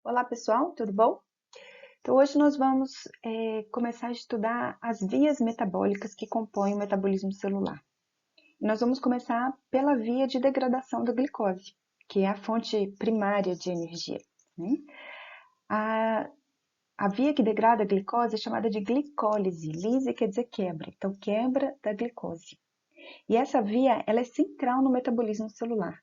Olá pessoal, tudo bom? Então hoje nós vamos começar a estudar as vias metabólicas que compõem o metabolismo celular. Nós vamos começar pela via de degradação da glicose, que é a fonte primária de energia, né? A, a via que degrada a glicose é chamada de glicólise. Lise quer dizer quebra, então quebra da glicose. E essa via ela é central no metabolismo celular.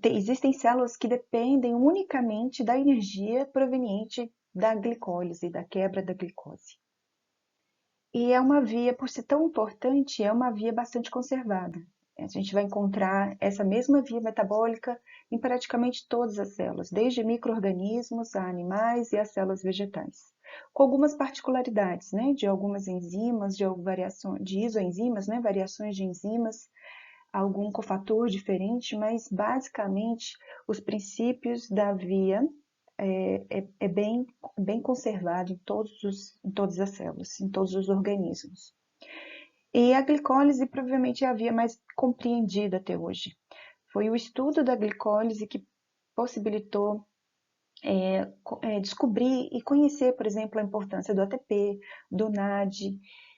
Existem células que dependem unicamente da energia proveniente da glicólise, da quebra da glicose. E é uma via, por ser tão importante, é uma via bastante conservada. A gente vai encontrar essa mesma via metabólica em praticamente todas as células, desde micro-organismos a animais e as células vegetais. Com algumas particularidades, né, de algumas enzimas, de isoenzimas, né, variações de enzimas, algum cofator diferente, mas basicamente os princípios da via é bem conservado em todas as células, em todos os organismos. E a glicólise provavelmente é a via mais compreendida até hoje. Foi o estudo da glicólise que possibilitou descobrir e conhecer, por exemplo, a importância do ATP, do NAD,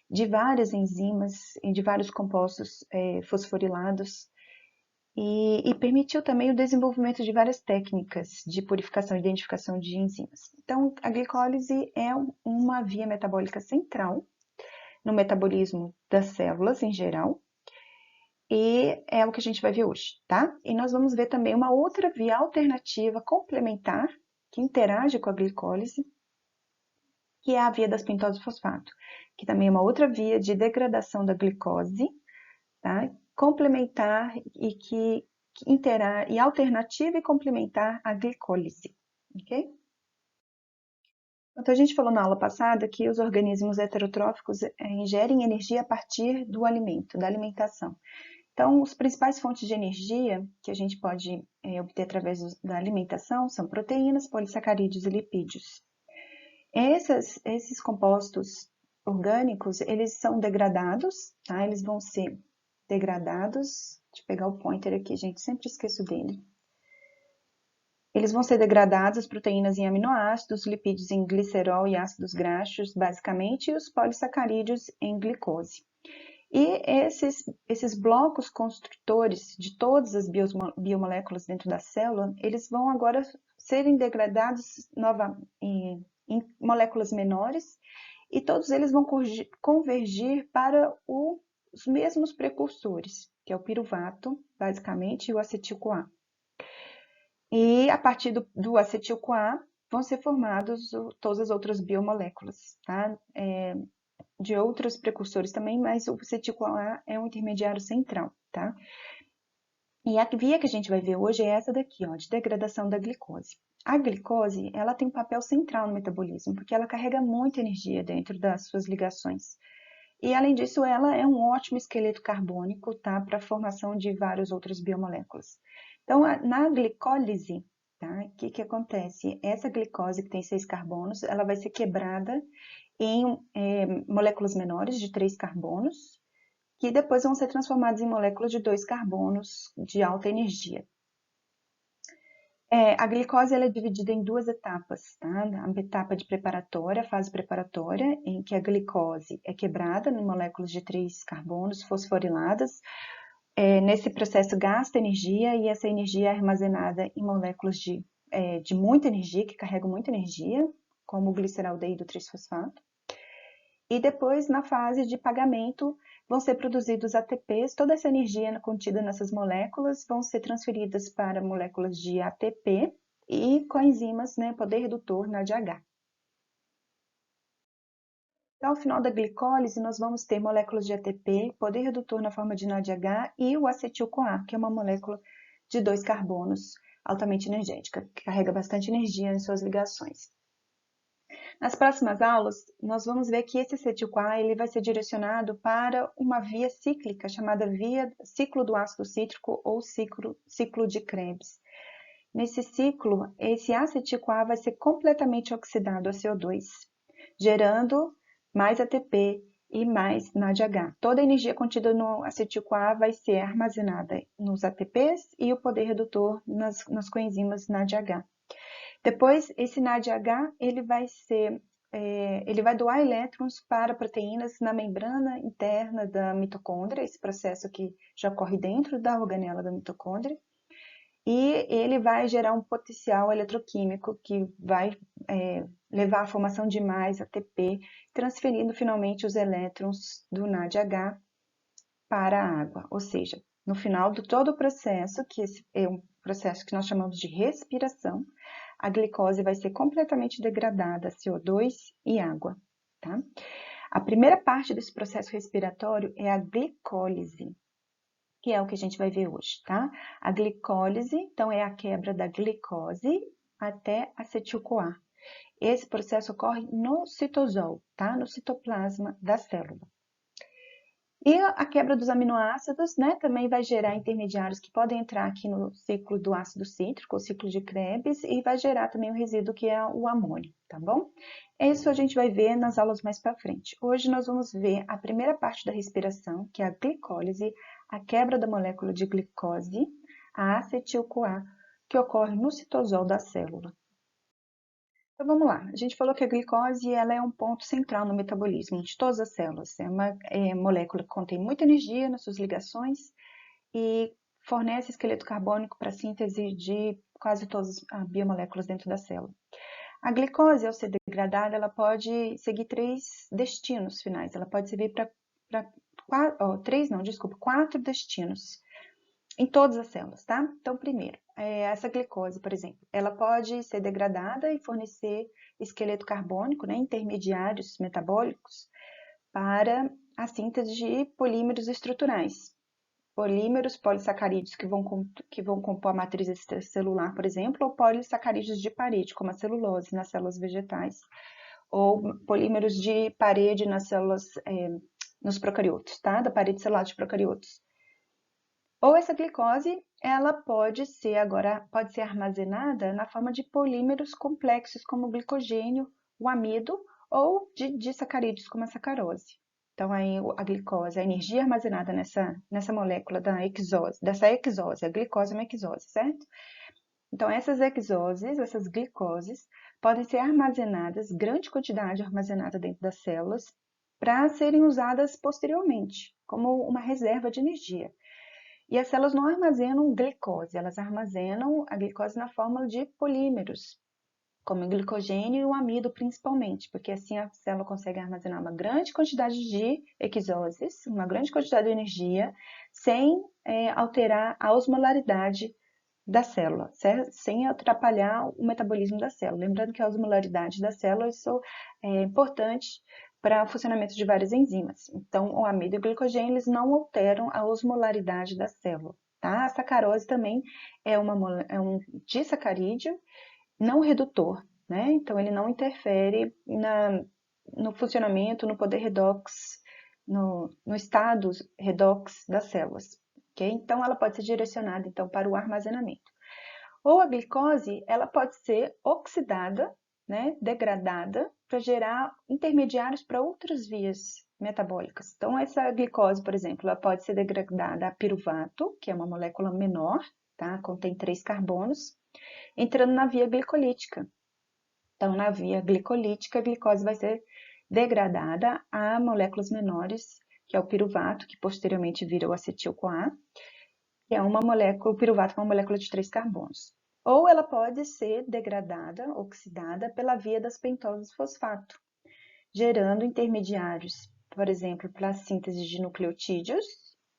de várias enzimas e de vários compostos fosforilados e permitiu também o desenvolvimento de várias técnicas de purificação e identificação de enzimas. Então, a glicólise é uma via metabólica central no metabolismo das células em geral, e é o que a gente vai ver hoje, tá? E nós vamos ver também uma outra via alternativa complementar que interage com a glicólise, que é a via das pentose fosfato, que também é uma outra via de degradação da glicose, tá? Complementar e alternativa e complementar à glicólise, ok? Então, a gente falou na aula passada que os organismos heterotróficos ingerem energia a partir do alimento, da alimentação. Então, as principais fontes de energia que a gente pode obter através da alimentação são proteínas, polissacarídeos e lipídios. Esses compostos orgânicos, eles são degradados, tá? Eles vão ser degradados. Deixa eu pegar o pointer aqui, gente, sempre esqueço dele. Eles vão ser degradados, as proteínas em aminoácidos, lipídios em glicerol e ácidos graxos, basicamente, e os polissacarídeos em glicose. E esses blocos construtores de todas as biomoléculas dentro da célula, eles vão agora serem degradados em moléculas menores e todos eles vão convergir para os mesmos precursores, que é o piruvato, basicamente, e o acetil-CoA. E a partir do acetil-CoA vão ser formados todas as outras biomoléculas, tá? De outros precursores também, mas o acetil-CoA é um intermediário central, tá? E a via que a gente vai ver hoje é essa daqui, ó, de degradação da glicose. A glicose, ela tem um papel central no metabolismo, porque ela carrega muita energia dentro das suas ligações. E, além disso, ela é um ótimo esqueleto carbônico, tá? Para a formação de várias outras biomoléculas. Então, na glicólise, tá? O que acontece? Essa glicose que tem 6 carbonos, ela vai ser quebrada em moléculas menores de 3 carbonos, que depois vão ser transformadas em moléculas de 2 carbonos de alta energia. A glicose ela é dividida em duas etapas, tá? A etapa de preparatória, a fase preparatória, em que a glicose é quebrada em moléculas de 3 carbonos fosforiladas. Nesse processo gasta energia e essa energia é armazenada em moléculas de muita energia, que carregam muita energia, como o gliceraldeído trisfosfato. E depois, na fase de pagamento, vão ser produzidos ATPs, toda essa energia contida nessas moléculas vão ser transferidas para moléculas de ATP e coenzimas, né, poder redutor NADH. Então, ao final da glicólise, nós vamos ter moléculas de ATP, poder redutor na forma de NADH e o acetil-CoA, que é uma molécula de 2 carbonos altamente energética, que carrega bastante energia em suas ligações. Nas próximas aulas, nós vamos ver que esse acetil-CoA ele vai ser direcionado para uma via cíclica chamada via ciclo do ácido cítrico ou ciclo de Krebs. Nesse ciclo, esse acetil-CoA vai ser completamente oxidado a CO2, gerando mais ATP e mais NADH. Toda a energia contida no acetil-CoA vai ser armazenada nos ATPs e o poder redutor nas coenzimas NADH. Depois, esse NADH, ele vai doar elétrons para proteínas na membrana interna da mitocôndria, esse processo que já ocorre dentro da organela da mitocôndria, e ele vai gerar um potencial eletroquímico que vai levar à formação de mais ATP, transferindo finalmente os elétrons do NADH para a água. Ou seja, no final de todo o processo, que é um processo que nós chamamos de respiração, a glicose vai ser completamente degradada a CO2 e água, tá? A primeira parte desse processo respiratório é a glicólise, que é o que a gente vai ver hoje, tá? A glicólise, então, é a quebra da glicose até acetil-CoA. Esse processo ocorre no citosol, tá? No citoplasma da célula. E a quebra dos aminoácidos, né, também vai gerar intermediários que podem entrar aqui no ciclo do ácido cítrico, o ciclo de Krebs, e vai gerar também o resíduo que é o amônio, tá bom? Isso a gente vai ver nas aulas mais para frente. Hoje nós vamos ver a primeira parte da respiração, que é a glicólise, a quebra da molécula de glicose, a acetil-CoA, que ocorre no citosol da célula. Então vamos lá, a gente falou que a glicose ela é um ponto central no metabolismo de todas as células. É uma molécula que contém muita energia nas suas ligações e fornece esqueleto carbônico para a síntese de quase todas as biomoléculas dentro da célula. A glicose, ao ser degradada, ela pode seguir três destinos finais. Ela pode servir para quatro destinos em todas as células, tá? Então, primeiro, essa glicose, por exemplo, ela pode ser degradada e fornecer esqueleto carbônico, né, intermediários metabólicos, para a síntese de polímeros estruturais. Polímeros, polissacarídeos que vão compor a matriz extracelular, por exemplo, ou polissacarídeos de parede, como a celulose nas células vegetais, ou polímeros de parede nas células, nos procariotos, tá? Da parede celular de procariotos. Ou essa glicose, ela pode ser armazenada na forma de polímeros complexos, como o glicogênio, o amido, ou de disacarídeos, como a sacarose. Então, aí a glicose, a energia armazenada nessa molécula dessa exose, a glicose é uma exose, certo? Então, essas glicoses, podem ser armazenadas, grande quantidade armazenada dentro das células, para serem usadas posteriormente, como uma reserva de energia. E as células não armazenam glicose, elas armazenam a glicose na forma de polímeros, como o glicogênio e o amido principalmente, porque assim a célula consegue armazenar uma grande quantidade de exoses, uma grande quantidade de energia, sem alterar a osmolaridade da célula, certo? Sem atrapalhar o metabolismo da célula. Lembrando que a osmolaridade da célula isso é importante para o funcionamento de várias enzimas. Então, o amido e o glicogênio eles não alteram a osmolaridade da célula. Tá? A sacarose também é um disacarídeo não redutor, né? Então, ele não interfere no funcionamento, no poder redox, no estado redox das células. Okay? Então, ela pode ser direcionada então, para o armazenamento. Ou a glicose, ela pode ser oxidada, né, degradada, para gerar intermediários para outras vias metabólicas. Então, essa glicose, por exemplo, ela pode ser degradada a piruvato, que é uma molécula menor, tá? Contém 3 carbonos, entrando na via glicolítica. Então, na via glicolítica, a glicose vai ser degradada a moléculas menores, que é o piruvato, que posteriormente vira o acetil-CoA, que é uma molécula, o piruvato é uma molécula de 3 carbonos. Ou ela pode ser degradada, oxidada, pela via das pentoses fosfato, gerando intermediários, por exemplo, para a síntese de nucleotídeos,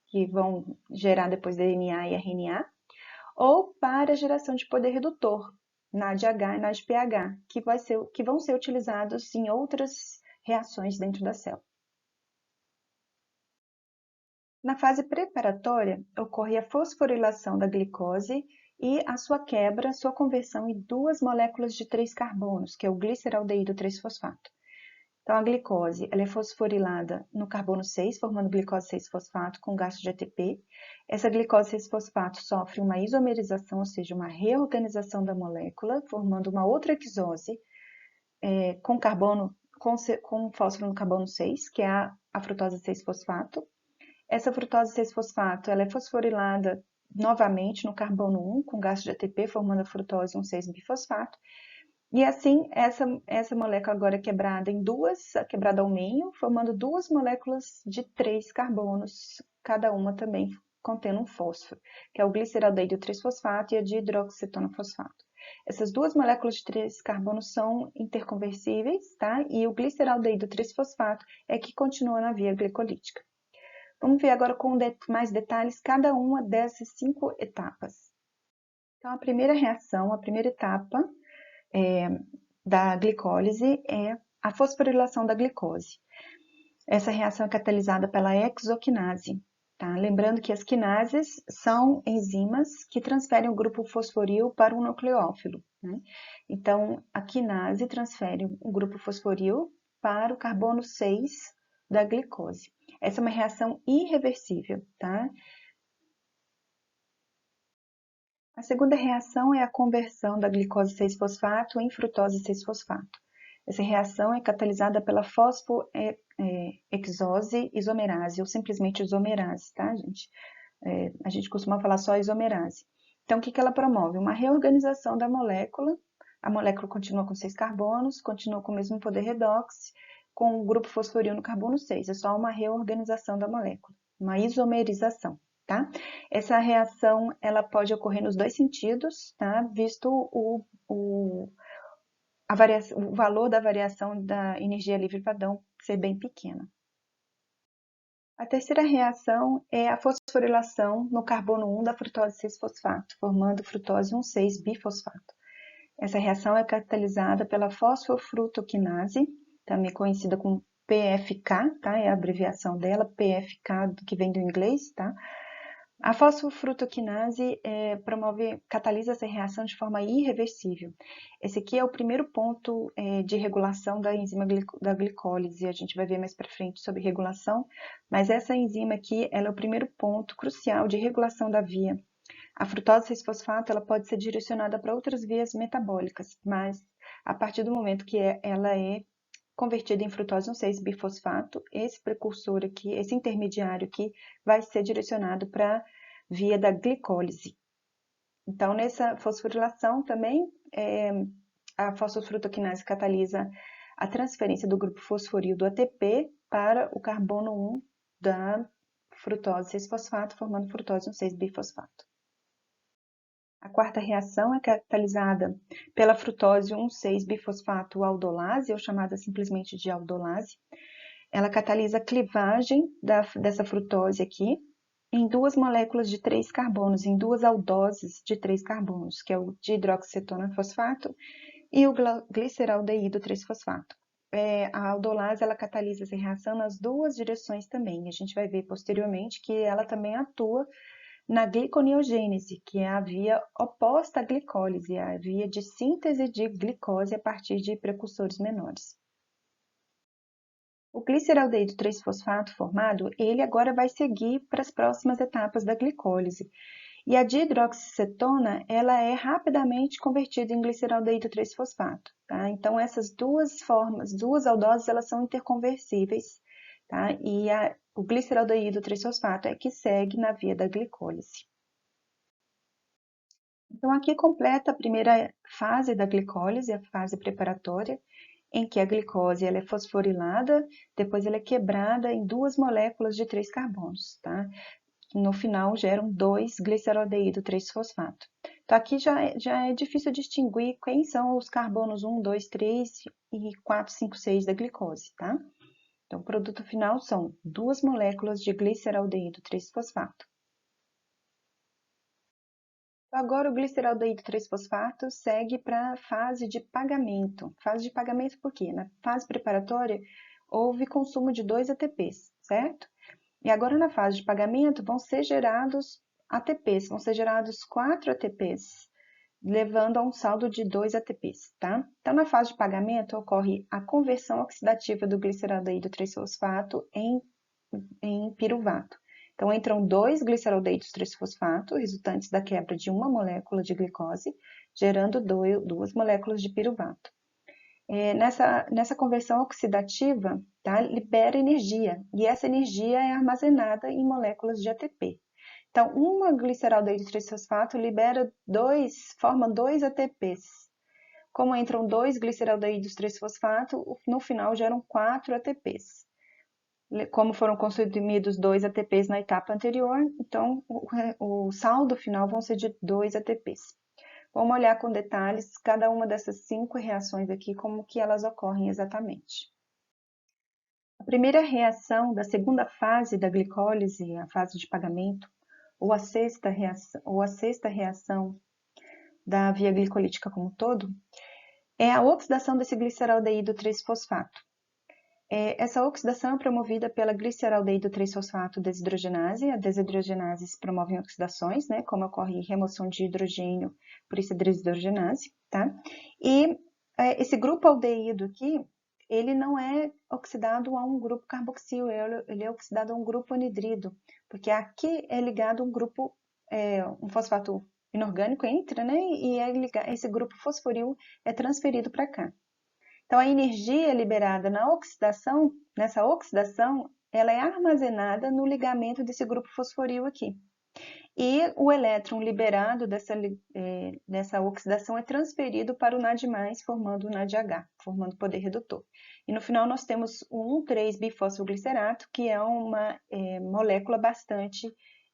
que vão gerar depois DNA e RNA, ou para a geração de poder redutor, NADH e NADPH, que vão ser utilizados em outras reações dentro da célula. Na fase preparatória, ocorre a fosforilação da glicose e a sua quebra, sua conversão em 2 moléculas de 3 carbonos, que é o gliceraldeído 3-fosfato. Então, a glicose ela é fosforilada no carbono 6, formando glicose 6-fosfato com gasto de ATP. Essa glicose 6-fosfato sofre uma isomerização, ou seja, uma reorganização da molécula, formando uma outra exose com fósforo no carbono 6, que é a frutose 6-fosfato. Essa frutose 6-fosfato ela é fosforilada novamente no carbono 1, com gasto de ATP, formando a frutose 1,6-bifosfato. E assim, essa molécula agora é quebrada em duas, quebrada ao meio, formando duas moléculas de 3 carbonos, cada uma também contendo um fósforo, que é o gliceraldeído 3-fosfato e a dihidroxicetona fosfato. Essas duas moléculas de 3 carbonos são interconversíveis, tá? E o gliceraldeído 3-fosfato é que continua na via glicolítica. Vamos ver agora com mais detalhes cada uma dessas 5 etapas. Então, a primeira reação, a primeira etapa da glicólise é a fosforilação da glicose. Essa reação é catalisada pela exoquinase. Tá? Lembrando que as quinases são enzimas que transferem o grupo fosforil para um nucleófilo. Né? Então, a quinase transfere o grupo fosforil para o carbono 6 da glicose. Essa é uma reação irreversível. Tá? A segunda reação é a conversão da glicose 6-fosfato em frutose 6-fosfato. Essa reação é catalisada pela fosfoexose isomerase, ou simplesmente isomerase, tá, gente? A gente costuma falar só isomerase. Então, o que ela promove? Uma reorganização da molécula. A molécula continua com 6 carbonos, continua com o mesmo poder redox, com o grupo fosforil no carbono 6. É só uma reorganização da molécula, uma isomerização. Tá? Essa reação ela pode ocorrer nos dois sentidos, tá? Visto o valor da variação da energia livre padrão ser bem pequena. A terceira reação é a fosforilação no carbono 1 da frutose 6-fosfato, formando frutose 1,6-bifosfato. Essa reação é catalisada pela fosfofrutoquinase, também conhecida como PFK, tá? É a abreviação dela, PFK, que vem do inglês, tá? A fosfofrutoquinase catalisa essa reação de forma irreversível. Esse aqui é o primeiro ponto de regulação da enzima da glicólise. A gente vai ver mais para frente sobre regulação, mas essa enzima aqui ela é o primeiro ponto crucial de regulação da via. A frutose 6-fosfato ela pode ser direcionada para outras vias metabólicas, mas a partir do momento que ela é convertida em frutose 1,6-bifosfato, esse precursor aqui, esse intermediário aqui, vai ser direcionado para a via da glicólise. Então, nessa fosforilação também, a fosfofrutoquinase catalisa a transferência do grupo fosforil do ATP para o carbono 1 da frutose 6-fosfato, formando frutose 1,6-bifosfato. A quarta reação é catalisada pela frutose 1,6-bifosfato aldolase, ou chamada simplesmente de aldolase. Ela catalisa a clivagem dessa frutose aqui em duas moléculas de 3 carbonos, em duas aldoses de 3 carbonos, que é o dihidroxicetona fosfato e o gliceraldeído 3-fosfato. A aldolase ela catalisa essa reação nas duas direções também. A gente vai ver posteriormente que ela também atua na gliconeogênese, que é a via oposta à glicólise, a via de síntese de glicose a partir de precursores menores. O gliceraldeído 3-fosfato formado, ele agora vai seguir para as próximas etapas da glicólise. E a dihidroxicetona, ela é rapidamente convertida em gliceraldeído 3-fosfato, tá? Então, essas duas formas, duas aldoses, elas são interconversíveis, tá? E o gliceraldeído 3-fosfato é que segue na via da glicólise. Então, aqui completa a primeira fase da glicólise, a fase preparatória, em que a glicose ela é fosforilada, depois ela é quebrada em duas moléculas de 3 carbonos, tá? No final geram 2 gliceraldeído 3-fosfato. Então, aqui já é difícil distinguir quem são os carbonos 1, 2, 3 e 4, 5, 6 da glicose, tá? Então, o produto final são 2 moléculas de gliceraldeído 3-fosfato. Agora o gliceraldeído 3-fosfato segue para a fase de pagamento. Fase de pagamento por quê? Na fase preparatória houve consumo de 2 ATPs, certo? E agora na fase de pagamento vão ser gerados ATPs, vão ser gerados 4 ATPs, levando a um saldo de 2 ATPs, tá? Então na fase de pagamento ocorre a conversão oxidativa do gliceraldeído 3-fosfato em piruvato. Então, entram 2 gliceraldeídos 3-fosfato, resultantes da quebra de uma molécula de glicose, gerando 2 moléculas de piruvato. Nessa conversão oxidativa, tá, libera energia, e essa energia é armazenada em moléculas de ATP. Então, uma gliceraldeído 3-fosfato forma 2 ATPs. Como entram 2 gliceraldeídos 3-fosfato, no final geram 4 ATPs. Como foram consumidos 2 ATPs na etapa anterior, então o saldo final vão ser de 2 ATPs. Vamos olhar com detalhes cada uma dessas 5 reações aqui, como que elas ocorrem exatamente. A primeira reação da segunda fase da glicólise, a fase de pagamento, ou a sexta reação da via glicolítica como um todo, é a oxidação desse gliceraldeído 3-fosfato. Essa oxidação é promovida pela gliceraldeído 3-fosfato desidrogenase. A desidrogenase promove oxidações, né, como ocorre remoção de hidrogênio, por isso a desidrogenase, tá? E esse grupo aldeído aqui, ele não é oxidado a um grupo carboxil, ele é oxidado a um grupo anidrido, porque aqui é ligado um grupo, um fosfato inorgânico entra, né, e esse grupo fosforil é transferido para cá. Então, a energia liberada nessa oxidação, ela é armazenada no ligamento desse grupo fosforil aqui. E o elétron liberado dessa oxidação é transferido para o NAD+, formando o NADH, formando poder redutor. E no final nós temos o 1,3-bifosfoglicerato, que é uma molécula bastante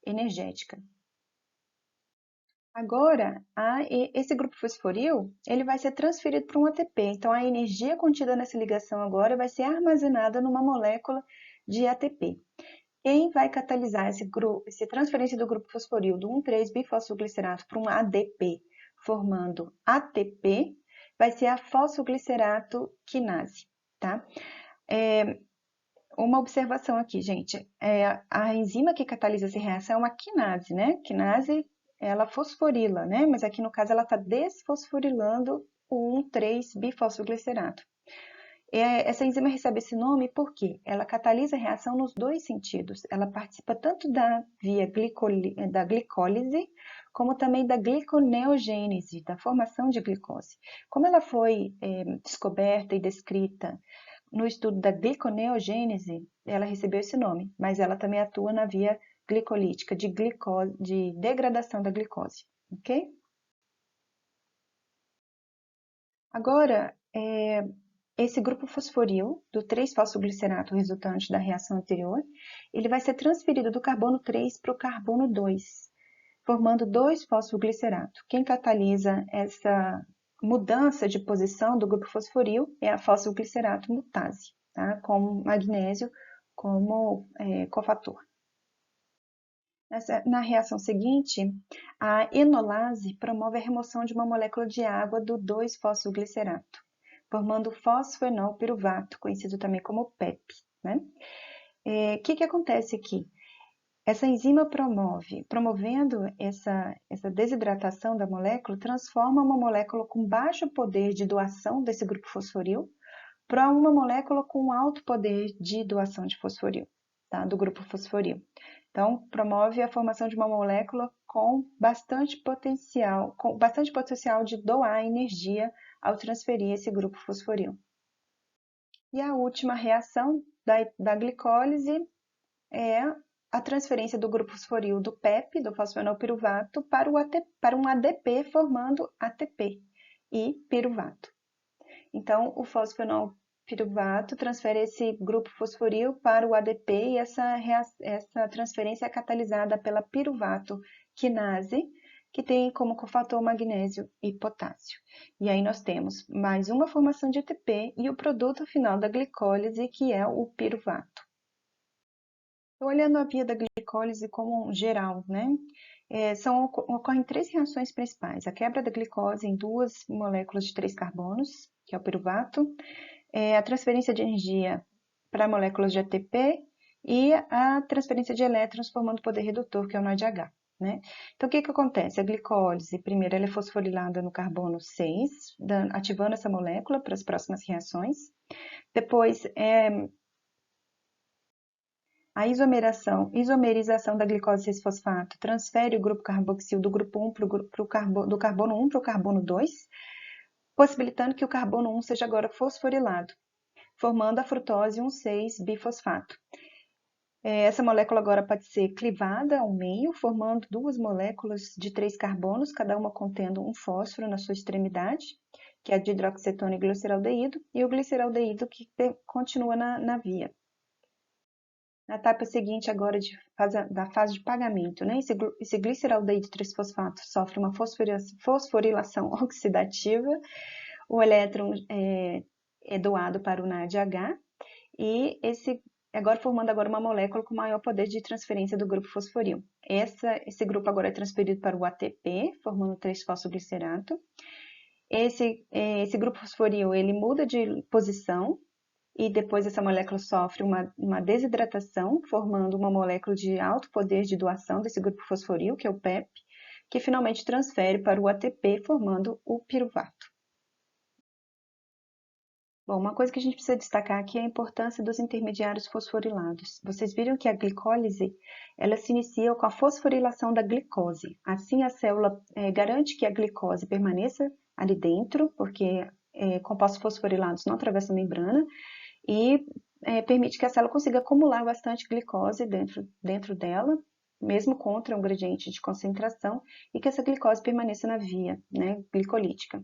energética. Agora, esse grupo fosforil, ele vai ser transferido para um ATP. Então, a energia contida nessa ligação agora vai ser armazenada numa molécula de ATP. Quem vai catalisar essa transferência do grupo fosforil do 1,3-bifosfoglicerato para um ADP, formando ATP, vai ser a fosfoglicerato quinase, tá? Uma observação aqui, gente. A enzima que catalisa essa reação é uma quinase, né? Quinase, ela fosforila, né? Mas aqui no caso ela está desfosforilando o 1,3-bifosfoglicerato. Essa enzima recebe esse nome porque ela catalisa a reação nos dois sentidos. Ela participa tanto da via da glicólise, como também da gliconeogênese, da formação de glicose. Como ela foi descoberta e descrita no estudo da gliconeogênese, ela recebeu esse nome, mas ela também atua na via glicolítica, de degradação da glicose, ok? Agora, esse grupo fosforil, do 3-fosfoglicerato resultante da reação anterior, ele vai ser transferido do carbono 3 para o carbono 2, formando 2-fosfoglicerato. Quem catalisa essa mudança de posição do grupo fosforil é a fosfoglicerato mutase, tá? Com magnésio como cofator. Na reação seguinte, a enolase promove a remoção de uma molécula de água do 2-fosfoglicerato, formando fosfoenolpiruvato, conhecido também como PEP, né? Que acontece aqui? Essa enzima promovendo essa desidratação da molécula, transforma uma molécula com baixo poder de doação desse grupo fosforil para uma molécula com alto poder de doação de fosforil, tá? Do grupo fosforil. Então, promove a formação de uma molécula com bastante potencial de doar energia ao transferir esse grupo fosforil. E a última reação da glicólise é a transferência do grupo fosforil do PEP, do fosfoenolpiruvato, para um ADP, formando ATP e piruvato. Então, o fosfoenolpiruvato transfere esse grupo fosforil para o ADP e essa transferência é catalisada pela piruvato quinase, que tem como cofator magnésio e potássio. E aí nós temos mais uma formação de ATP e o produto final da glicólise, que é o piruvato. Olhando a via da glicólise como geral, né? Ocorrem 3 reações principais. A quebra da glicose em 2 moléculas de 3 carbonos, que é o piruvato, a transferência de energia para moléculas de ATP e a transferência de elétrons formando poder redutor, que é o NADH. Né? Então, o que acontece? A glicólise, primeiro, ela é fosforilada no carbono 6, ativando essa molécula para as próximas reações. Depois, a isomerização da glicose 6-fosfato transfere o grupo carboxil do grupo 1 do carbono 1 para o carbono 2, possibilitando que o carbono 1 seja agora fosforilado, formando a frutose 1,6-bifosfato. Essa molécula agora pode ser clivada ao meio, formando 2 moléculas de 3 carbonos, cada uma contendo um fósforo na sua extremidade. que é a dihidroxicetona e gliceraldeído, e o gliceraldeído que continua na via. Na etapa seguinte, agora da fase de pagamento, né? Esse gliceraldeído 3-fosfato sofre uma fosforilação oxidativa, o elétron é doado para o NADH, e formando uma molécula com maior poder de transferência do grupo fosforil. Esse grupo agora é transferido para o ATP, formando 3-fosfoglicerato. Esse grupo fosforil, ele muda de posição, e depois essa molécula sofre uma desidratação, formando uma molécula de alto poder de doação desse grupo fosforil, que é o PEP, que finalmente transfere para o ATP, formando o piruvato. Bom, uma coisa que a gente precisa destacar aqui é a importância dos intermediários fosforilados. Vocês viram que a glicólise, ela se inicia com a fosforilação da glicose. Assim, a célula garante que a glicose permaneça ali dentro, porque compostos fosforilados não atravessam a membrana, e permite que a célula consiga acumular bastante glicose dentro dela, mesmo contra um gradiente de concentração, e que essa glicose permaneça na via, né, glicolítica.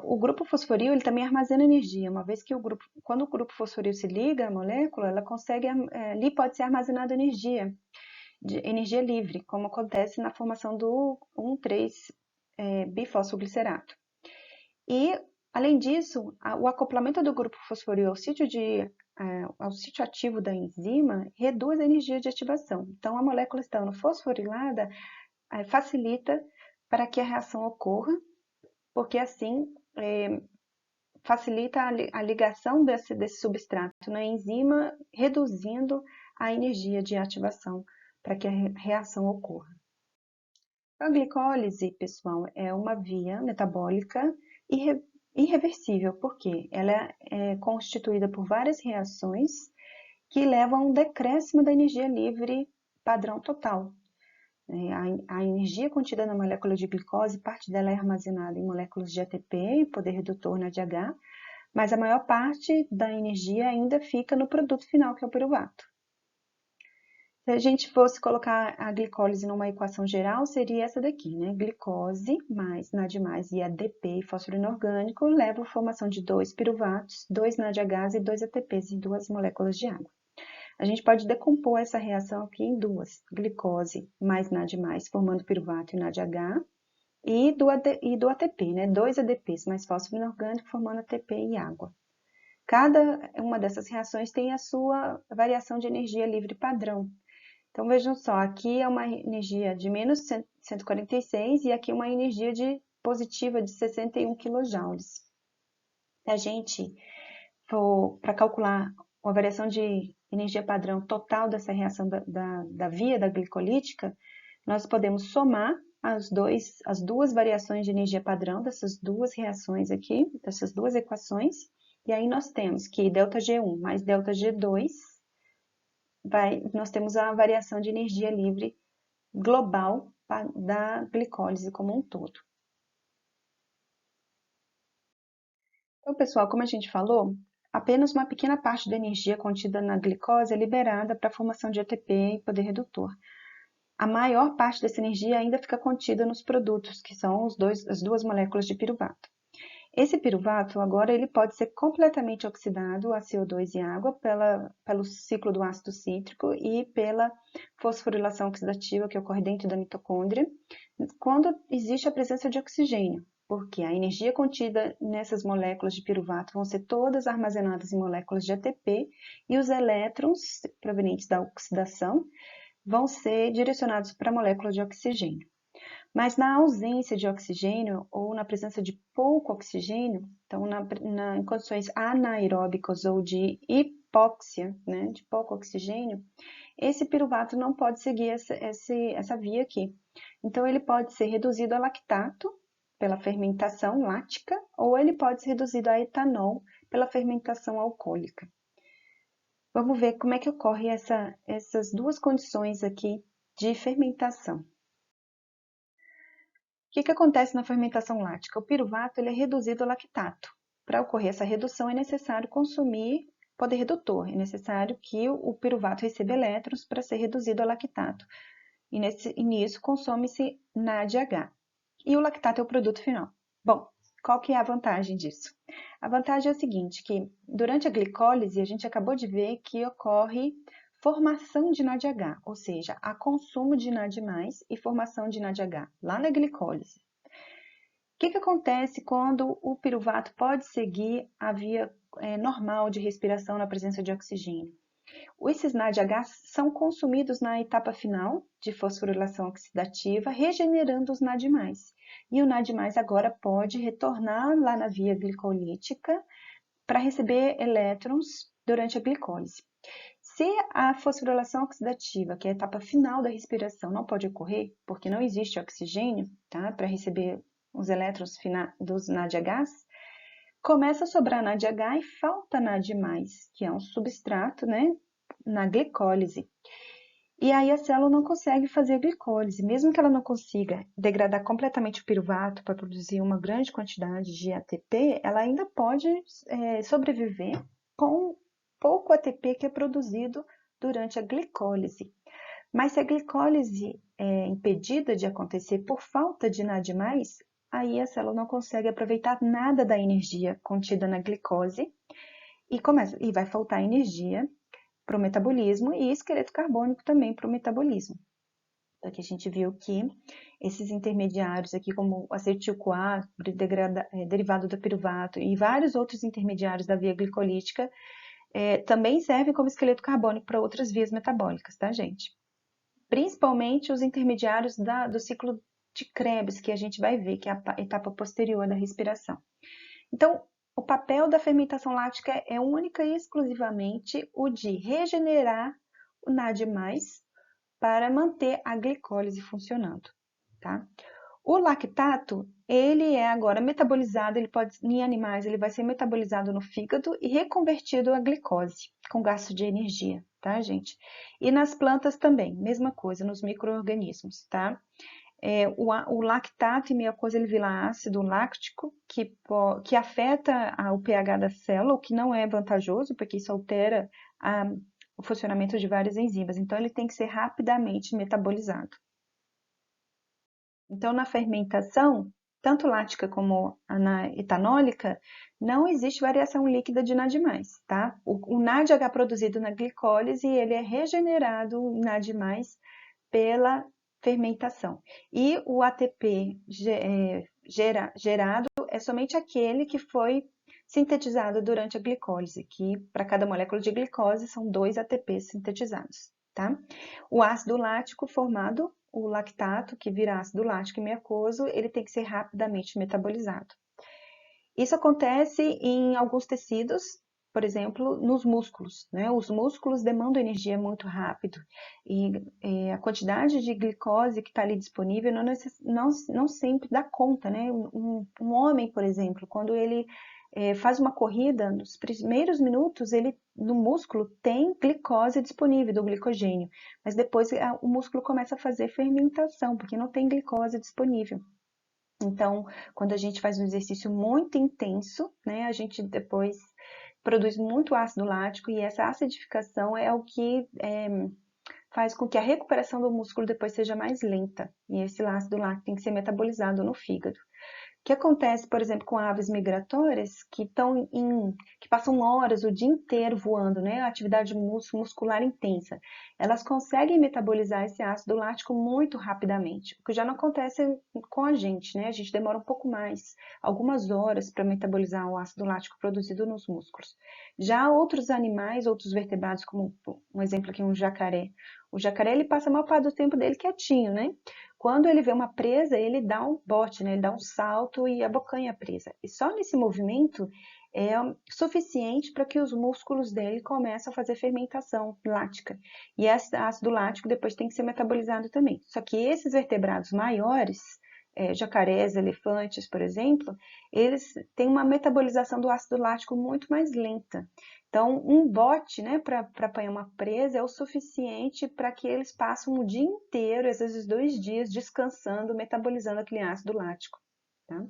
O grupo fosforil, ele também armazena energia, uma vez que quando o grupo fosforil se liga à molécula, ela consegue, ali pode ser armazenada energia livre, como acontece na formação do 1,3-bifosfoglicerato. E, além disso, o acoplamento do grupo fosforil ao sítio ativo da enzima reduz a energia de ativação. Então, a molécula estando fosforilada facilita para que a reação ocorra, porque assim facilita a ligação desse substrato na enzima, reduzindo a energia de ativação para que a reação ocorra. A glicólise, pessoal, é uma via metabólica irreversível, porque ela é constituída por várias reações que levam a um decréscimo da energia livre padrão total. A energia contida na molécula de glicose, parte dela é armazenada em moléculas de ATP, poder redutor NADH, mas a maior parte da energia ainda fica no produto final, que é o piruvato. Se a gente fosse colocar a glicólise numa equação geral, seria essa daqui, né? Glicose mais NAD+, e ADP, fósforo inorgânico, leva à formação de 2 piruvatos, 2 NADHs e 2 ATPs em 2 moléculas de água. A gente pode decompor essa reação aqui em duas, glicose mais NAD+, formando piruvato e NADH, e do ATP, né? 2 ADPs mais fósforo inorgânico, formando ATP e água. Cada uma dessas reações tem a sua variação de energia livre padrão. Então, vejam só, aqui é uma energia de menos 146 e aqui uma energia positiva de 61 kJ. Se a gente for para calcular a variação de energia padrão total dessa reação da via da glicolítica, nós podemos somar as duas variações de energia padrão dessas duas reações aqui, dessas duas equações, e aí nós temos que ΔG1 mais ΔG2 nós temos a variação de energia livre global da glicólise como um todo. Então, pessoal, como a gente falou, apenas uma pequena parte da energia contida na glicose é liberada para a formação de ATP e poder redutor. A maior parte dessa energia ainda fica contida nos produtos, que são as duas moléculas de piruvato. Esse piruvato, agora, ele pode ser completamente oxidado a CO2 e água pelo ciclo do ácido cítrico e pela fosforilação oxidativa que ocorre dentro da mitocôndria, quando existe a presença de oxigênio, porque a energia contida nessas moléculas de piruvato vão ser todas armazenadas em moléculas de ATP e os elétrons provenientes da oxidação vão ser direcionados para a molécula de oxigênio. Mas na ausência de oxigênio ou na presença de pouco oxigênio, então em condições anaeróbicas ou de hipóxia, né, de pouco oxigênio, esse piruvato não pode seguir essa via aqui. Então ele pode ser reduzido a lactato pela fermentação lática ou ele pode ser reduzido a etanol pela fermentação alcoólica. Vamos ver como é que ocorre essas duas condições aqui de fermentação. O que acontece na fermentação lática? O piruvato ele é reduzido a lactato. Para ocorrer essa redução, é necessário consumir poder redutor. É necessário que o piruvato receba elétrons para ser reduzido a lactato. E nisso consome-se NADH. E o lactato é o produto final. Bom, qual que é a vantagem disso? A vantagem é o seguinte, que durante a glicólise, a gente acabou de ver que ocorre formação de NADH, ou seja, há consumo de NAD+, e formação de NADH, lá na glicólise. O que acontece quando o piruvato pode seguir a via normal de respiração na presença de oxigênio? Esses NADH são consumidos na etapa final de fosforilação oxidativa, regenerando os NAD+. E o NAD+, agora pode retornar lá na via glicolítica para receber elétrons durante a glicólise. Se a fosforilação oxidativa, que é a etapa final da respiração, não pode ocorrer, porque não existe oxigênio, tá, para receber os elétrons dos NADHs, começa a sobrar NADH e falta NAD+, que é um substrato, né, na glicólise. E aí a célula não consegue fazer a glicólise, mesmo que ela não consiga degradar completamente o piruvato para produzir uma grande quantidade de ATP, ela ainda pode sobreviver com pouco ATP que é produzido durante a glicólise. Mas se a glicólise é impedida de acontecer por falta de NAD+, aí a célula não consegue aproveitar nada da energia contida na glicose e vai faltar energia para o metabolismo e esqueleto carbônico também para o metabolismo. Então, aqui a gente viu que esses intermediários aqui, como o acetil-CoA, derivado do piruvato e vários outros intermediários da via glicolítica, também servem como esqueleto carbônico para outras vias metabólicas, tá, gente? Principalmente os intermediários do ciclo de Krebs, que a gente vai ver, que é a etapa posterior da respiração. Então, o papel da fermentação láctica é única e exclusivamente o de regenerar o NAD+, para manter a glicólise funcionando, tá? O lactato, ele é agora metabolizado, em animais, ele vai ser metabolizado no fígado e reconvertido a glicose, com gasto de energia, tá, gente? E nas plantas também, mesma coisa, nos micro-organismos, tá? O lactato, em mucosa, ele vira ácido láctico, que afeta o pH da célula, o que não é vantajoso, porque isso altera o funcionamento de várias enzimas. Então, ele tem que ser rapidamente metabolizado. Então, na fermentação, tanto láctica como na etanólica, não existe variação líquida de NAD+, tá? O NADH produzido na glicólise, ele é regenerado em NAD+, pela fermentação. E o ATP gerado é somente aquele que foi sintetizado durante a glicólise, que para cada molécula de glicose são 2 ATPs sintetizados, tá? O ácido lático formado, o lactato, que vira ácido lático e mucoso, ele tem que ser rapidamente metabolizado. Isso acontece em alguns tecidos, por exemplo, nos músculos, né? Os músculos demandam energia muito rápido e a quantidade de glicose que está ali disponível não sempre dá conta, né? Um homem, por exemplo, quando ele faz uma corrida, nos primeiros minutos, ele no músculo tem glicose disponível, do glicogênio, mas depois o músculo começa a fazer fermentação, porque não tem glicose disponível. Então, quando a gente faz um exercício muito intenso, né, a gente depois produz muito ácido lático e essa acidificação é o que faz com que a recuperação do músculo depois seja mais lenta. E esse ácido lático tem que ser metabolizado no fígado. O que acontece, por exemplo, com aves migratórias que passam horas, o dia inteiro voando, né? Atividade muscular intensa. Elas conseguem metabolizar esse ácido lático muito rapidamente, o que já não acontece com a gente, né? A gente demora um pouco mais, algumas horas para metabolizar o ácido lático produzido nos músculos. Já outros animais, outros vertebrados, como um exemplo aqui, um jacaré. O jacaré, ele passa a maior parte do tempo dele quietinho, né? Quando ele vê uma presa, ele dá um bote, né? Ele dá um salto e abocanha a presa. E só nesse movimento é suficiente para que os músculos dele comecem a fazer fermentação láctica. E esse ácido lático depois tem que ser metabolizado também. Só que esses vertebrados maiores, jacarés, elefantes, por exemplo, eles têm uma metabolização do ácido lático muito mais lenta. Então, um bote, né, para apanhar uma presa é o suficiente para que eles passem o dia inteiro, às vezes 2 dias, descansando, metabolizando aquele ácido lático. Tá?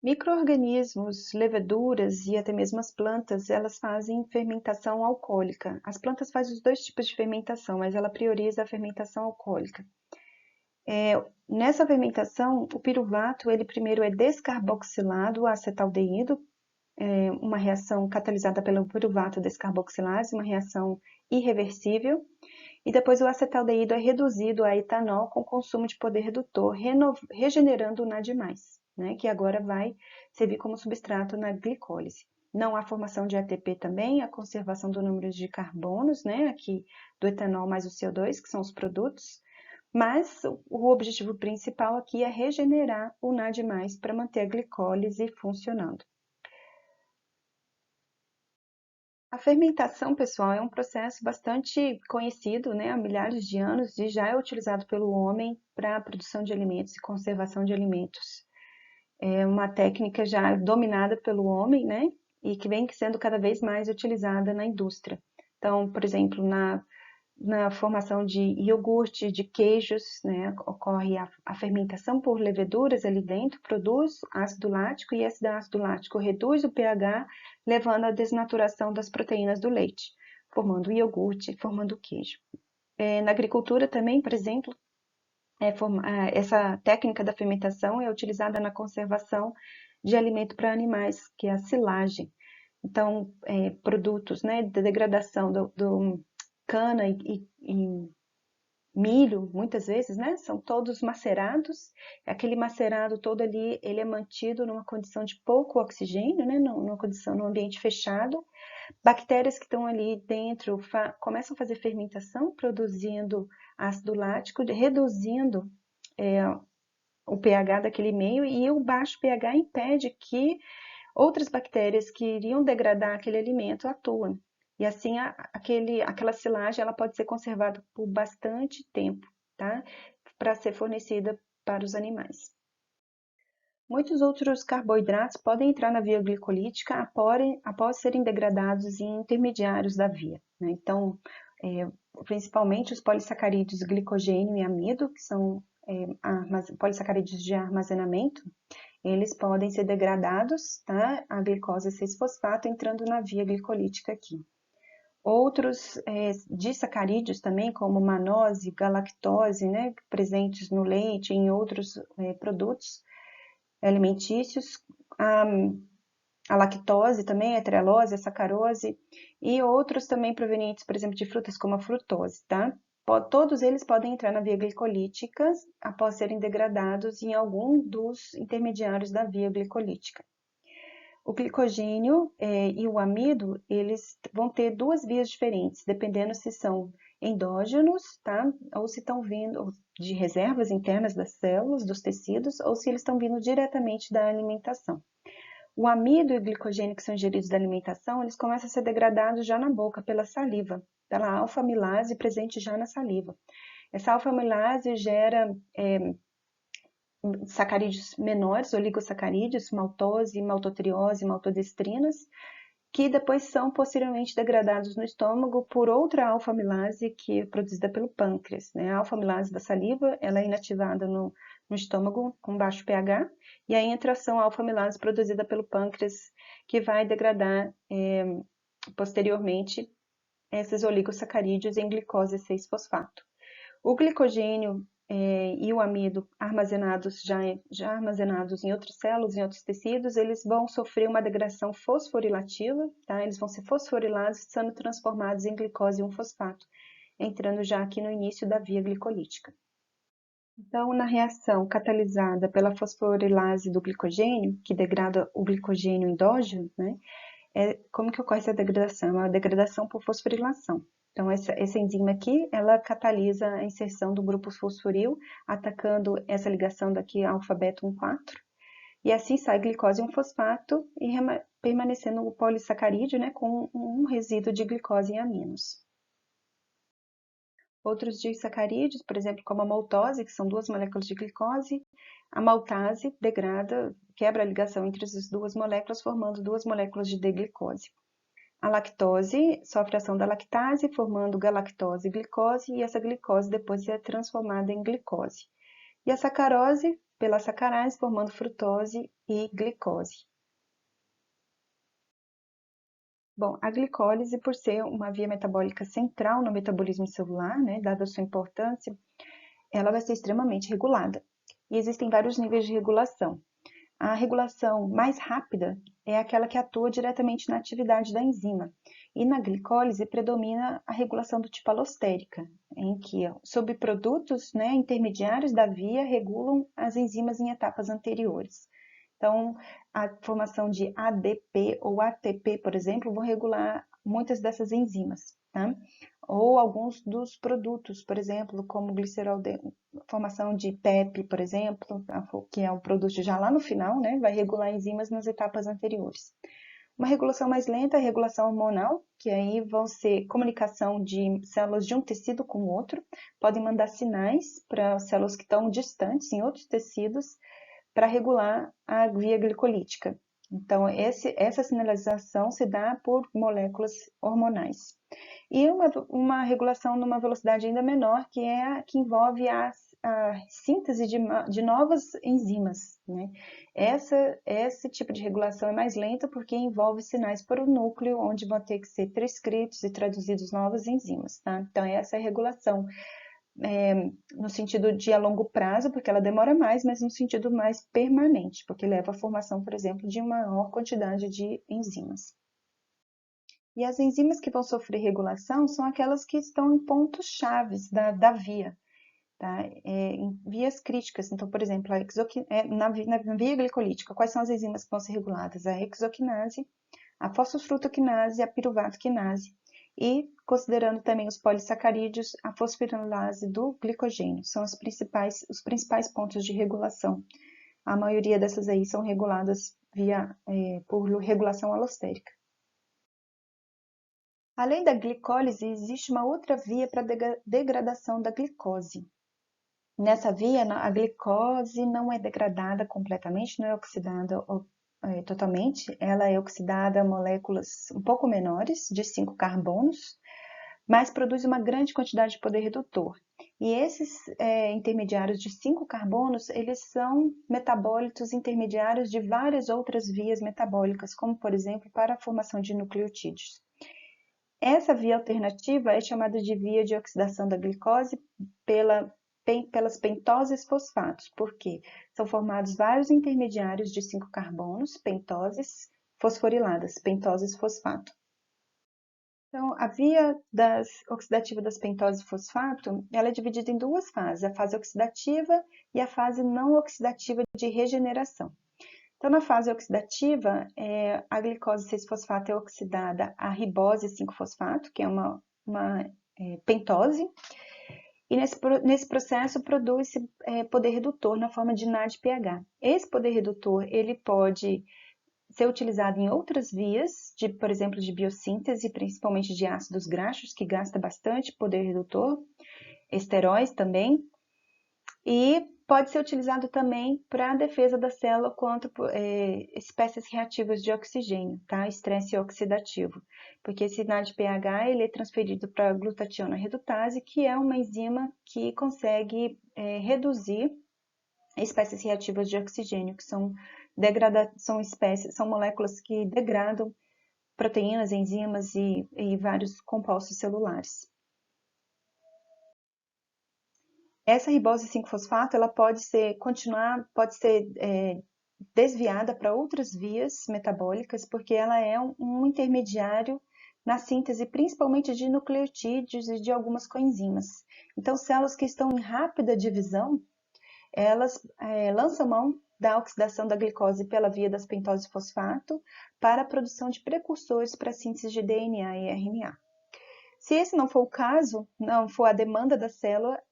Micro-organismos, leveduras e até mesmo as plantas, elas fazem fermentação alcoólica. As plantas fazem os 2 tipos de fermentação, mas ela prioriza a fermentação alcoólica. Nessa fermentação, o piruvato, ele primeiro é descarboxilado a acetaldeído, uma reação catalisada pelo piruvato descarboxilase, uma reação irreversível, e depois o acetaldeído é reduzido a etanol com consumo de poder redutor, regenerando o NAD+, né, que agora vai servir como substrato na glicólise. Não há formação de ATP também, a conservação do número de carbonos, né, aqui do etanol mais o CO2, que são os produtos, mas o objetivo principal aqui é regenerar o NAD+, para manter a glicólise funcionando. A fermentação, pessoal, é um processo bastante conhecido, né, há milhares de anos e já é utilizado pelo homem para a produção de alimentos e conservação de alimentos. É uma técnica já dominada pelo homem, né, e que vem sendo cada vez mais utilizada na indústria. Então, por exemplo, na formação de iogurte, de queijos, né, ocorre a fermentação por leveduras ali dentro, produz ácido lático e esse ácido lático reduz o pH, levando à desnaturação das proteínas do leite, formando o iogurte, formando o queijo. Na agricultura também, por exemplo, essa técnica da fermentação é utilizada na conservação de alimento para animais, que é a silagem. Então, produtos, né, de degradação do cana e milho, muitas vezes, né, são todos macerados. Aquele macerado todo ali, ele é mantido numa condição de pouco oxigênio, né, numa condição, num ambiente fechado. Bactérias que estão ali dentro começam a fazer fermentação, produzindo ácido lático, reduzindo o pH daquele meio, e o baixo pH impede que outras bactérias que iriam degradar aquele alimento atuam. E assim, aquela silagem ela pode ser conservada por bastante tempo, tá? Para ser fornecida para os animais. Muitos outros carboidratos podem entrar na via glicolítica após serem degradados em intermediários da via, né? Então, principalmente os polissacarídeos glicogênio e amido, que são polissacarídeos de armazenamento, eles podem ser degradados, tá? A glicose 6-fosfato entrando na via glicolítica aqui. Outros disacarídeos também, como manose, galactose, né, presentes no leite e em outros produtos alimentícios, a lactose também, a trealose, a sacarose e outros também provenientes, por exemplo, de frutas como a frutose, tá? Todos eles podem entrar na via glicolítica após serem degradados em algum dos intermediários da via glicolítica. O glicogênio e o amido, eles vão ter duas vias diferentes, dependendo se são endógenos, tá? Ou se estão vindo de reservas internas das células, dos tecidos, ou se eles estão vindo diretamente da alimentação. O amido e o glicogênio que são ingeridos da alimentação, eles começam a ser degradados já na boca, pela saliva, pela alfa-amilase presente já na saliva. Essa alfa-amilase gera sacarídeos menores, oligosacarídeos, maltose, maltotriose, maltodestrinas, que depois são posteriormente degradados no estômago por outra alfa-amilase que é produzida pelo pâncreas, né? A alfa-amilase da saliva, ela é inativada no estômago com baixo pH, e aí entra a ação alfa-amilase produzida pelo pâncreas, que vai degradar posteriormente esses oligosacarídeos em glicose 6-fosfato. O glicogênio e o amido armazenados já armazenados em outras células, em outros tecidos, eles vão sofrer uma degradação fosforilativa, tá? Eles vão ser fosforilados, sendo transformados em glicose 1-fosfato, entrando já aqui no início da via glicolítica. Então, na reação catalisada pela fosforilase do glicogênio, que degrada o glicogênio endógeno, né? Como que ocorre essa degradação? É uma degradação por fosforilação. Então, essa enzima aqui, ela catalisa a inserção do grupo fosforil, atacando essa ligação daqui alfa-beta 1,4, e assim sai glicose 1-fosfato e permanecendo o polissacarídeo, né, com um resíduo de glicose em aminos. Outros disacarídeos, por exemplo, como a maltose, que são duas moléculas de glicose, a maltase degrada, quebra a ligação entre as duas moléculas, formando duas moléculas de D-glicose. A lactose sofre a ação da lactase, formando galactose e glicose, e essa glicose depois é transformada em glicose. E a sacarose, pela sacarase, formando frutose e glicose. Bom, a glicólise, por ser uma via metabólica central no metabolismo celular, né, dada a sua importância, ela vai ser extremamente regulada. E existem vários níveis de regulação. A regulação mais rápida é aquela que atua diretamente na atividade da enzima. E na glicólise predomina a regulação do tipo alostérica, em que subprodutos, né, intermediários da via regulam as enzimas em etapas anteriores. Então, a formação de ADP ou ATP, por exemplo, vão regular muitas dessas enzimas, tá? Ou alguns dos produtos, por exemplo, como glicerol, formação de PEP, por exemplo, que é um produto já lá no final, né? Vai regular enzimas nas etapas anteriores. Uma regulação mais lenta é a regulação hormonal, que aí vão ser comunicação de células de um tecido com o outro, podem mandar sinais para células que estão distantes em outros tecidos, para regular a via glicolítica. Então, essa sinalização se dá por moléculas hormonais. E uma regulação numa velocidade ainda menor, que é a que envolve a síntese de novas enzimas, né? Esse tipo de regulação é mais lenta porque envolve sinais para o núcleo, onde vão ter que ser transcritos e traduzidos novas enzimas, tá? Então, essa é a regulação no sentido de a longo prazo, porque ela demora mais, mas no sentido mais permanente, porque leva à formação, por exemplo, de maior quantidade de enzimas. E as enzimas que vão sofrer regulação são aquelas que estão em pontos chaves da via, tá? Em vias críticas. Então, por exemplo, na via glicolítica, quais são as enzimas que vão ser reguladas? A hexoquinase, a fosfofrutoquinase e a piruvatoquinase. E, considerando também os polissacarídeos, a fosforilase do glicogênio. São os principais pontos de regulação. A maioria dessas aí são reguladas por regulação alostérica. Além da glicólise, existe uma outra via para degradação da glicose. Nessa via, a glicose não é degradada completamente, não é oxidada totalmente, ela é oxidada a moléculas um pouco menores, de 5 carbonos, mas produz uma grande quantidade de poder redutor. E esses intermediários de 5 carbonos, eles são metabólitos intermediários de várias outras vias metabólicas, como, por exemplo, para a formação de nucleotídeos. Essa via alternativa é chamada de via de oxidação da glicose pelas pentoses fosfatos, porque são formados vários intermediários de 5 carbonos, pentoses fosforiladas, pentoses fosfato. Então, a via oxidativa das pentoses fosfato, ela é dividida em duas fases, a fase oxidativa e a fase não oxidativa de regeneração. Então, na fase oxidativa, a glicose 6-fosfato é oxidada a ribose 5-fosfato, que é uma pentose, e nesse processo produz-se poder redutor na forma de NADPH. Esse poder redutor, ele pode ser utilizado em outras vias, por exemplo, de biossíntese, principalmente de ácidos graxos, que gasta bastante poder redutor, esteróis também, e pode ser utilizado também para a defesa da célula contra espécies reativas de oxigênio, tá? Estresse oxidativo, porque esse NADPH ele é transferido para a glutationa redutase, que é uma enzima que consegue reduzir espécies reativas de oxigênio, que são moléculas que degradam proteínas, enzimas e vários compostos celulares. Essa ribose 5-fosfato, ela pode ser desviada para outras vias metabólicas, porque ela é um intermediário na síntese, principalmente de nucleotídeos e de algumas coenzimas. Então, células que estão em rápida divisão, elas lançam mão da oxidação da glicose pela via das pentoses fosfato para a produção de precursores para a síntese de DNA e RNA. Se esse não for o caso, não for a demanda da célula,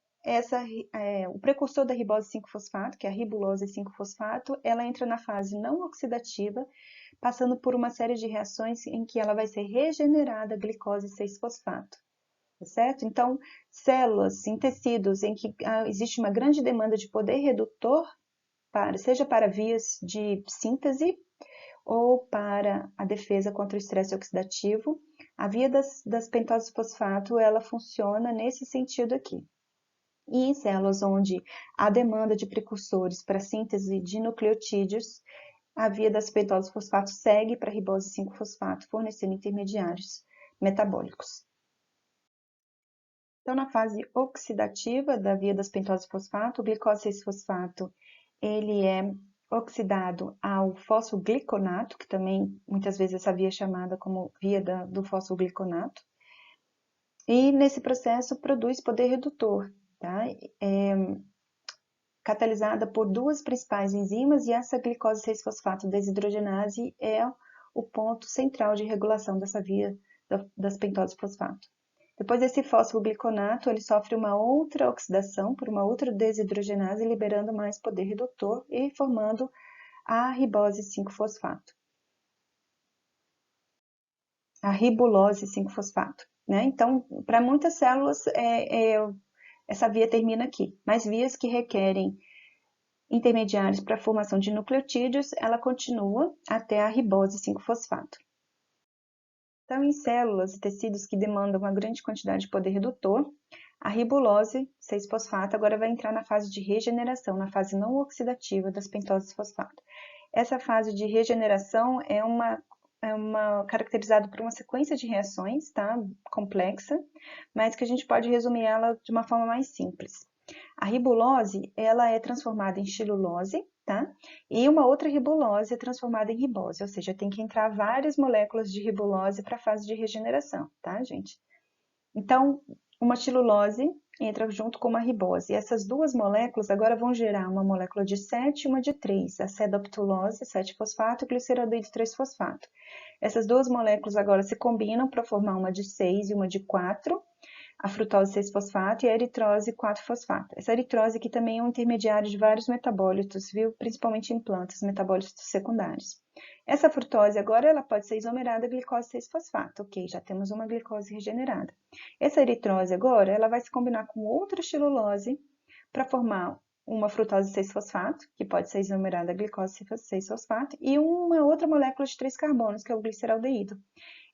o precursor da ribose 5-fosfato, que é a ribulose 5-fosfato, ela entra na fase não oxidativa, passando por uma série de reações em que ela vai ser regenerada a glicose 6-fosfato. Certo? Então, células em tecidos em que existe uma grande demanda de poder redutor, seja para vias de síntese ou para a defesa contra o estresse oxidativo, a via das pentoses fosfato, ela funciona nesse sentido aqui. E em células onde há demanda de precursores para a síntese de nucleotídeos, a via das pentoses fosfato segue para a ribose 5-fosfato, fornecendo intermediários metabólicos. Então, na fase oxidativa da via das pentose fosfato, o glicose 6-fosfato, ele é oxidado ao fosfogliconato, que também muitas vezes essa via é chamada como via do fosfogliconato, e nesse processo produz poder redutor, tá? Catalisada por duas principais enzimas, e essa glicose 6-fosfato desidrogenase é o ponto central de regulação dessa via das pentose fosfato. Depois desse fosfogliconato, ele sofre uma outra oxidação por uma outra desidrogenase, liberando mais poder redutor e formando a ribose 5-fosfato. A ribulose 5-fosfato, né? Então, para muitas células, essa via termina aqui. Mas vias que requerem intermediários para a formação de nucleotídeos, ela continua até a ribose 5-fosfato. Então, em células e tecidos que demandam uma grande quantidade de poder redutor, a ribulose 6-fosfato agora vai entrar na fase de regeneração, na fase não oxidativa das pentoses fosfato. Essa fase de regeneração é caracterizada por uma sequência de reações, tá? Complexa, mas que a gente pode resumir ela de uma forma mais simples. A ribulose, ela é transformada em xilulose, tá? E uma outra ribulose é transformada em ribose, ou seja, tem que entrar várias moléculas de ribulose para a fase de regeneração, tá, gente? Então, uma xilulose entra junto com uma ribose. E essas duas moléculas agora vão gerar uma molécula de 7 e uma de 3, a cedoptulose 7-fosfato e gliceraldeído 3-fosfato. Essas duas moléculas agora se combinam para formar uma de 6 e uma de 4, a frutose 6-fosfato e a eritrose 4-fosfato. Essa eritrose aqui também é um intermediário de vários metabólitos, viu? Principalmente em plantas, metabólitos secundários. Essa frutose agora ela pode ser isomerada a glicose 6-fosfato. Ok, já temos uma glicose regenerada. Essa eritrose agora ela vai se combinar com outra xilulose para formar uma frutose 6-fosfato, que pode ser isomerada a glicose 6-fosfato, e uma outra molécula de 3 carbonos, que é o gliceraldeído.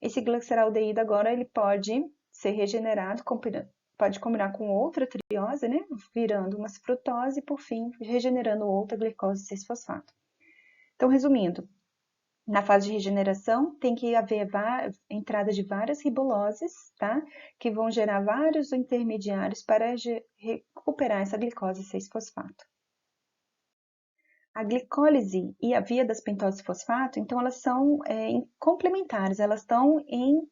Esse gliceraldeído agora ele pode ser regenerado, pode combinar com outra triose, né? Virando uma frutose e, por fim, regenerando outra glicose 6-fosfato. Então, resumindo, na fase de regeneração tem que haver entrada de várias ribuloses, tá? Que vão gerar vários intermediários para recuperar essa glicose 6-fosfato. A glicólise e a via das pentose fosfato, então elas são complementares, elas estão em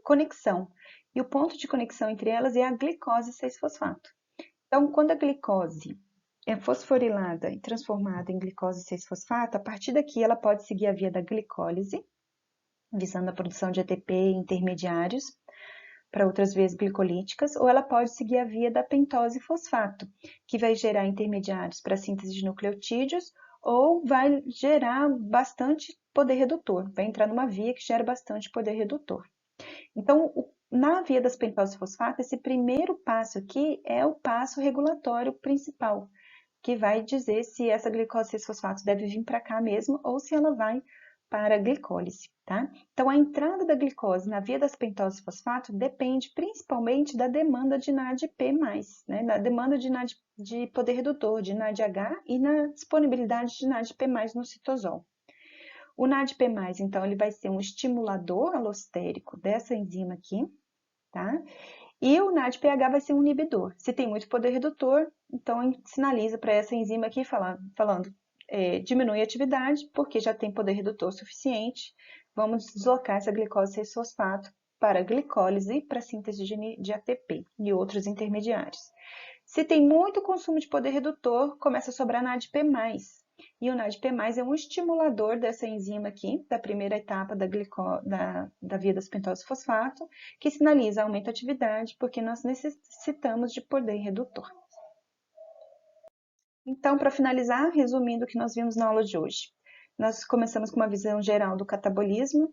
conexão. E o ponto de conexão entre elas é a glicose 6-fosfato. Então, quando a glicose é fosforilada e transformada em glicose 6-fosfato, a partir daqui ela pode seguir a via da glicólise, visando a produção de ATP e intermediários para outras vias glicolíticas, ou ela pode seguir a via da pentose fosfato, que vai gerar intermediários para a síntese de nucleotídeos, ou vai gerar bastante poder redutor, vai entrar numa via que gera bastante poder redutor. Então, na via das pentose fosfato, esse primeiro passo aqui é o passo regulatório principal, que vai dizer se essa glicose 6-fosfato deve vir para cá mesmo ou se ela vai para a glicólise, tá? Então, a entrada da glicose na via das pentose fosfato depende principalmente da demanda de NADP+, né? Da demanda de poder redutor, de NADH e na disponibilidade de NADP+, no citosol. O NADP+, então, ele vai ser um estimulador alostérico dessa enzima aqui, tá? E o NADPH vai ser um inibidor. Se tem muito poder redutor, então sinaliza para essa enzima aqui falando diminui a atividade, porque já tem poder redutor suficiente, vamos deslocar essa glicose 6-fosfato para a glicólise para a síntese de ATP e outros intermediários. Se tem muito consumo de poder redutor, começa a sobrar NADP+. E o NADP+, é um estimulador dessa enzima aqui, da primeira etapa da via das pentose fosfato, que sinaliza aumento da atividade, porque nós necessitamos de poder redutor. Então, para finalizar, resumindo o que nós vimos na aula de hoje. Nós começamos com uma visão geral do catabolismo,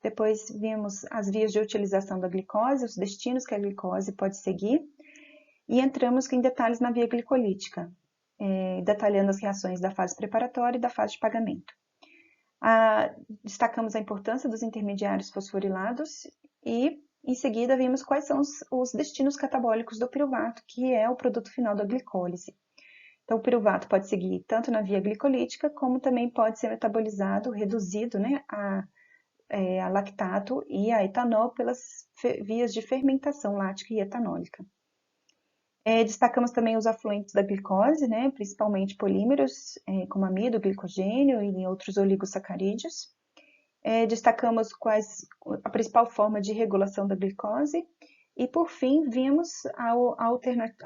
depois vimos as vias de utilização da glicose, os destinos que a glicose pode seguir, e entramos em detalhes na via glicolítica, detalhando as reações da fase preparatória e da fase de pagamento. Destacamos a importância dos intermediários fosforilados e, em seguida, vimos quais são os destinos catabólicos do piruvato, que é o produto final da glicólise. Então, o piruvato pode seguir tanto na via glicolítica, como também pode ser metabolizado, reduzido, né, a lactato e a etanol pelas vias de fermentação lática e etanólica. Destacamos também os afluentes da glicose, né, principalmente polímeros, como amido, glicogênio e outros oligosacarídeos. Destacamos a principal forma de regulação da glicose. E, por fim, vimos a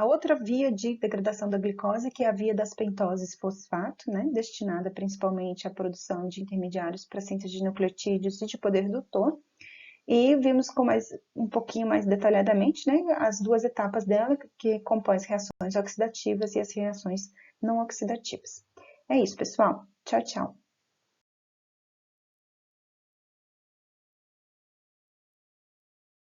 outra via de degradação da glicose, que é a via das pentoses fosfato, né, destinada principalmente à produção de intermediários para síntese de nucleotídeos e de poder indutor. E vimos um pouquinho mais detalhadamente, né, as duas etapas dela, que compõem as reações oxidativas e as reações não oxidativas. É isso, pessoal. Tchau, tchau.